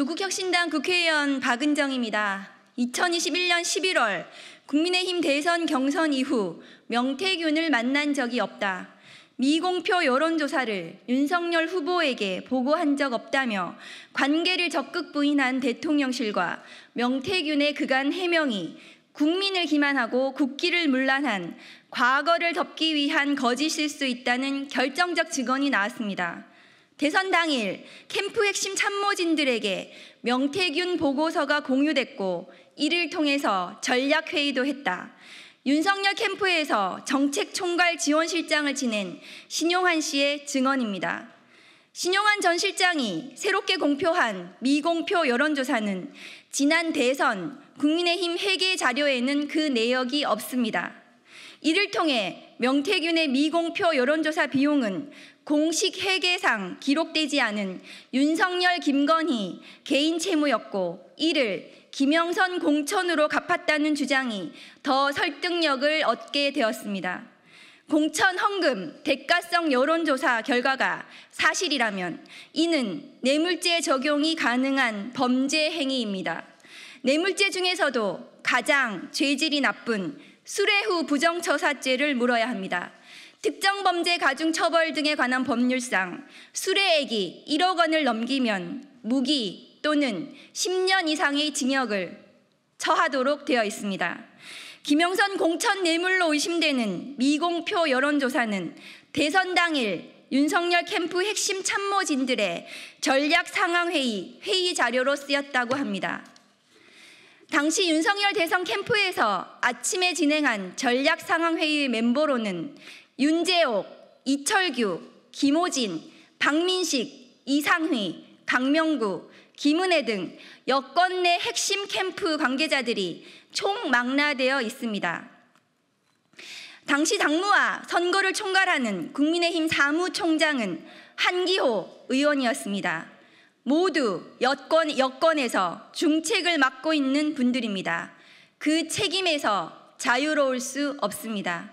조국혁신당 국회의원 박은정입니다. 2021년 11월 국민의힘 대선 경선 이후 명태균을 만난 적이 없다. 미공표 여론조사를 윤석열 후보에게 보고한 적 없다며 관계를 적극 부인한 대통령실과 명태균의 그간 해명이 국민을 기만하고 국기를 문란한 과거를 덮기 위한 거짓일 수 있다는 결정적 증언이 나왔습니다. 대선 당일 캠프 핵심 참모진들에게 명태균 보고서가 공유됐고 이를 통해서 전략회의도 했다. 윤석열 캠프에서 정책총괄지원실장을 지낸 신용환 씨의 증언입니다. 신용환 전 실장이 새롭게 공표한 미공표 여론조사는 지난 대선 국민의힘 회계 자료에는 그 내역이 없습니다. 이를 통해 명태균의 미공표 여론조사 비용은 공식 회계상 기록되지 않은 윤석열, 김건희 개인 채무였고 이를 김영선 공천으로 갚았다는 주장이 더 설득력을 얻게 되었습니다. 공천 헌금 대가성 여론조사 결과가 사실이라면 이는 뇌물죄 적용이 가능한 범죄 행위입니다. 뇌물죄 중에서도 가장 죄질이 나쁜 수뢰후 부정처사죄를 물어야 합니다. 특정범죄 가중처벌 등에 관한 법률상 수뢰액이 1억 원을 넘기면 무기 또는 10년 이상의 징역을 처하도록 되어 있습니다. 김영선 공천 뇌물로 의심되는 미공표 여론조사는 대선 당일 윤석열 캠프 핵심 참모진들의 전략 상황회의 회의 자료로 쓰였다고 합니다. 당시 윤석열 대선 캠프에서 아침에 진행한 전략 상황회의 멤버로는 윤재옥, 이철규, 김호진, 박민식, 이상휘, 강명구, 김은혜 등 여권 내 핵심 캠프 관계자들이 총망라되어 있습니다. 당시 당무와 선거를 총괄하는 국민의힘 사무총장은 한기호 의원이었습니다. 모두 여권에서 중책을 맡고 있는 분들입니다. 그 책임에서 자유로울 수 없습니다.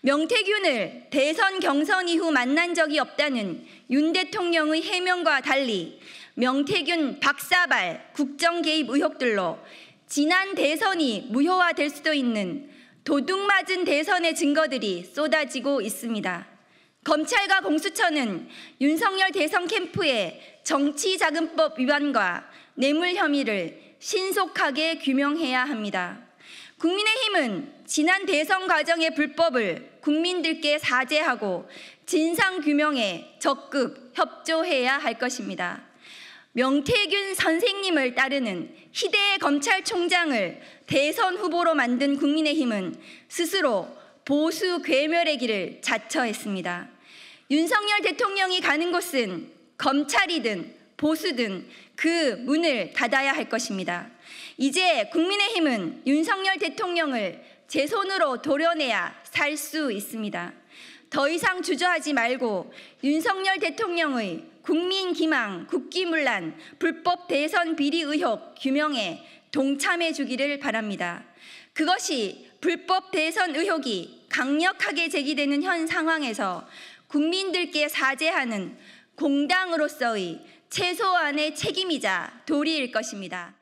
명태균을 대선 경선 이후 만난 적이 없다는 윤 대통령의 해명과 달리 명태균 박사발 국정 개입 의혹들로 지난 대선이 무효화될 수도 있는 도둑맞은 대선의 증거들이 쏟아지고 있습니다. 검찰과 공수처는 윤석열 대선 캠프의 정치자금법 위반과 뇌물 혐의를 신속하게 규명해야 합니다. 국민의힘은 지난 대선 과정의 불법을 국민들께 사죄하고 진상규명에 적극 협조해야 할 것입니다. 명태균 선생님을 따르는 희대의 검찰총장을 대선 후보로 만든 국민의힘은 스스로 보수 괴멸의 길을 자처했습니다. 윤석열 대통령이 가는 곳은 검찰이든 보수든 그 문을 닫아야 할 것입니다. 이제 국민의힘은 윤석열 대통령을 제 손으로 도려내야 살 수 있습니다. 더 이상 주저하지 말고 윤석열 대통령의 국민 기망, 국기문란, 불법 대선 비리 의혹 규명에 동참해 주기를 바랍니다. 그것이 불법 대선 의혹이 강력하게 제기되는 현 상황에서 국민들께 사죄하는 공당으로서의 최소한의 책임이자 도리일 것입니다.